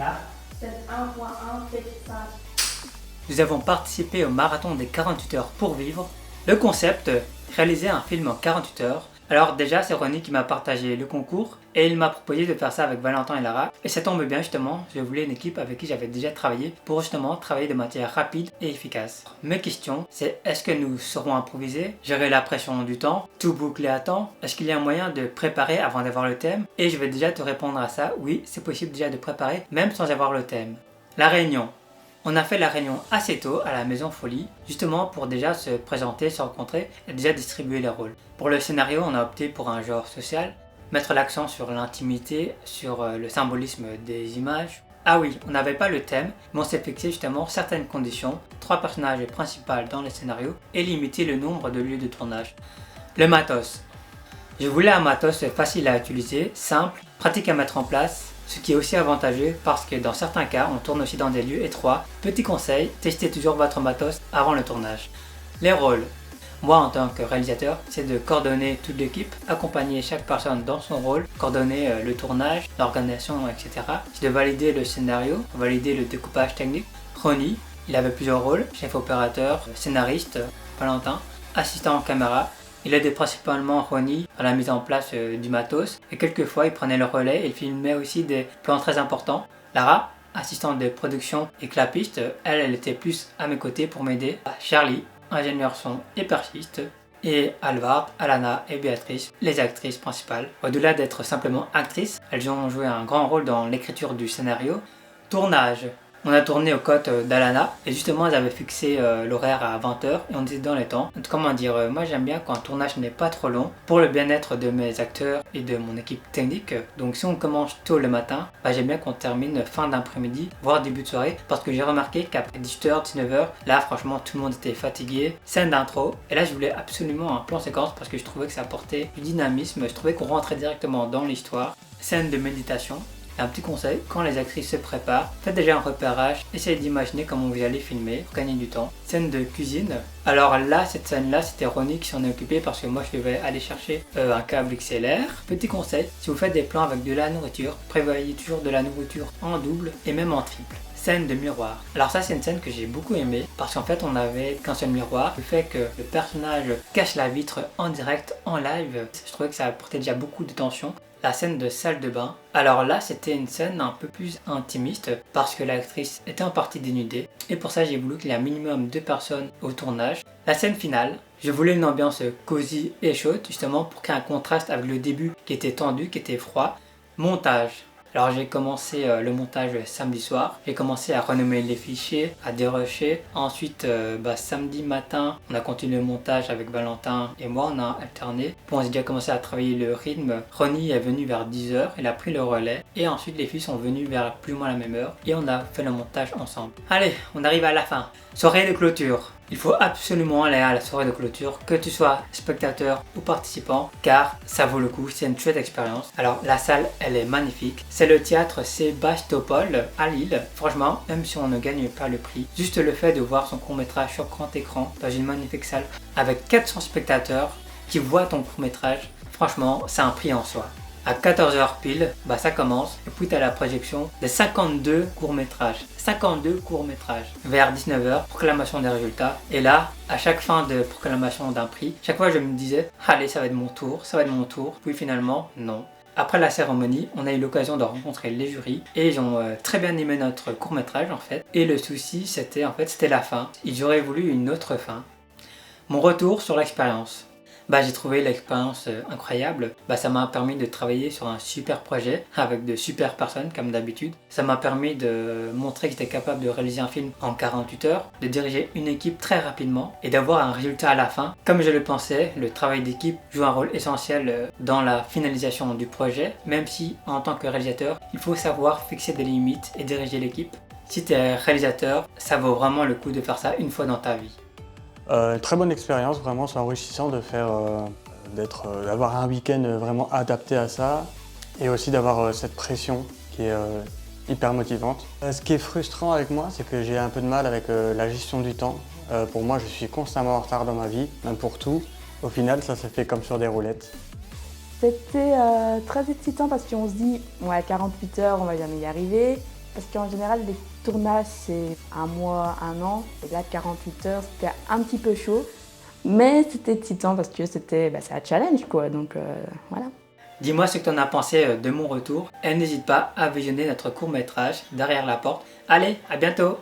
Là. C'est 1.1 fait 5. Nous avons participé au marathon des 48 heures pour vivre. Le concept, réaliser un film en 48 heures. Alors déjà, c'est Ronnie qui m'a partagé le concours et il m'a proposé de faire ça avec Valentin et Lara. Et ça tombe bien justement, je voulais une équipe avec qui j'avais déjà travaillé pour justement travailler de manière rapide et efficace. Mes questions, c'est est-ce que nous saurons improviser, gérer la pression du temps, tout boucler à temps? Est-ce qu'il y a un moyen de préparer avant d'avoir le thème? Et je vais déjà te répondre à ça, oui, c'est possible déjà de préparer même sans avoir le thème. La réunion. On a fait la réunion assez tôt à la Maison Folie, justement pour déjà se présenter, se rencontrer et déjà distribuer les rôles. Pour le scénario, on a opté pour un genre social, mettre l'accent sur l'intimité, sur le symbolisme des images. Ah oui, on n'avait pas le thème, mais on s'est fixé justement certaines conditions, 3 personnages principaux dans le scénario et limiter le nombre de lieux de tournage. Le matos. Je voulais un matos facile à utiliser, simple, pratique à mettre en place, ce qui est aussi avantageux parce que dans certains cas, on tourne aussi dans des lieux étroits. Petit conseil, testez toujours votre matos avant le tournage. Les rôles. Moi, en tant que réalisateur, c'est de coordonner toute l'équipe, accompagner chaque personne dans son rôle, coordonner le tournage, l'organisation, etc. C'est de valider le scénario, valider le découpage technique. Ronnie, il avait plusieurs rôles, chef opérateur, scénariste, Valentin, assistant caméra. Il aidait principalement Ronnie à la mise en place du matos et quelquefois il prenait le relais et il filmait aussi des plans très importants. Lara, assistante de production et clapiste, elle était plus à mes côtés pour m'aider. Charlie, ingénieur son et perchiste. Et Alvard, Alana et Béatrice, les actrices principales. Au-delà d'être simplement actrices, elles ont joué un grand rôle dans l'écriture du scénario. Tournage. On a tourné aux côtes d'Alana et justement elles avaient fixé l'horaire à 20 h et on était dans les temps. Comment dire, moi j'aime bien quand un tournage n'est pas trop long pour le bien-être de mes acteurs et de mon équipe technique. Donc si on commence tôt le matin, j'aime bien qu'on termine fin d'après-midi, voire début de soirée parce que j'ai remarqué qu'après 18 h, 19 h, là franchement tout le monde était fatigué. Scène d'intro et là je voulais absolument un plan séquence parce que je trouvais que ça apportait du dynamisme, je trouvais qu'on rentrait directement dans l'histoire. Scène de méditation. Un petit conseil, quand les actrices se préparent, faites déjà un repérage, essayez d'imaginer comment vous allez filmer pour gagner du temps. Scène de cuisine. Alors là, cette scène-là, c'était Ronnie qui s'en est occupé parce que moi je devais aller chercher un câble XLR. Petit conseil, si vous faites des plans avec de la nourriture, prévoyez toujours de la nourriture en double et même en triple. Scène de miroir. Alors ça c'est une scène que j'ai beaucoup aimée parce qu'en fait on n'avait qu'un seul miroir. Le fait que le personnage cache la vitre en direct, en live, je trouvais que ça apportait déjà beaucoup de tension. La scène de salle de bain. Alors là, c'était une scène un peu plus intimiste parce que l'actrice était en partie dénudée et pour ça j'ai voulu qu'il y ait un minimum de personnes au tournage. La scène finale, je voulais une ambiance cosy et chaude justement pour qu'il y ait un contraste avec le début qui était tendu, qui était froid. Montage. Alors j'ai commencé le montage samedi soir, j'ai commencé à renommer les fichiers, à dérusher. Ensuite samedi matin, on a continué le montage avec Valentin et moi, on a alterné. Puis on a déjà commencé à travailler le rythme. Ronnie est venu vers 10 h, il a pris le relais. Et ensuite les filles sont venues vers plus ou moins la même heure et on a fait le montage ensemble. Allez, on arrive à la fin. Soirée de clôture. Il faut absolument aller à la soirée de clôture, que tu sois spectateur ou participant, car ça vaut le coup, c'est une chouette expérience. Alors la salle, elle est magnifique. C'est le théâtre Sébastopol à Lille. Franchement, même si on ne gagne pas le prix, juste le fait de voir son court-métrage sur grand écran dans une magnifique salle avec 400 spectateurs qui voient ton court-métrage, franchement, c'est un prix en soi. À 14 h pile, ça commence et puis tu as la projection des 52 courts-métrages. 52 courts-métrages. Vers 19 h, proclamation des résultats. Et là, à chaque fin de proclamation d'un prix, chaque fois je me disais, allez, ça va être mon tour, ça va être mon tour. Puis finalement, non. Après la cérémonie, on a eu l'occasion de rencontrer les jurys et ils ont très bien aimé notre court-métrage en fait. Et le souci, c'était la fin. Ils auraient voulu une autre fin. Mon retour sur l'expérience. J'ai trouvé l'expérience incroyable. Ça m'a permis de travailler sur un super projet avec de super personnes comme d'habitude. Ça m'a permis de montrer que j'étais capable de réaliser un film en 48 heures, de diriger une équipe très rapidement et d'avoir un résultat à la fin. Comme je le pensais, le travail d'équipe joue un rôle essentiel dans la finalisation du projet, même si en tant que réalisateur, il faut savoir fixer des limites et diriger l'équipe. Si tu es réalisateur, ça vaut vraiment le coup de faire ça une fois dans ta vie. Très bonne expérience, vraiment c'est enrichissant de faire, d'avoir un week-end vraiment adapté à ça et aussi d'avoir cette pression qui est hyper motivante. Ce qui est frustrant avec moi, c'est que j'ai un peu de mal avec la gestion du temps. Pour moi, je suis constamment en retard dans ma vie, même pour tout. Au final, ça s'est fait comme sur des roulettes. C'était très excitant parce qu'on se dit, ouais, 48 heures, on va jamais y arriver. Parce qu'en général, les tournages, c'est 1 mois, 1 an. Et là, 48 heures, c'était un petit peu chaud. Mais c'était excitant parce que c'est un challenge, quoi. Donc voilà. Dis-moi ce que tu en as pensé de mon retour et n'hésite pas à visionner notre court-métrage Derrière la porte. Allez, à bientôt!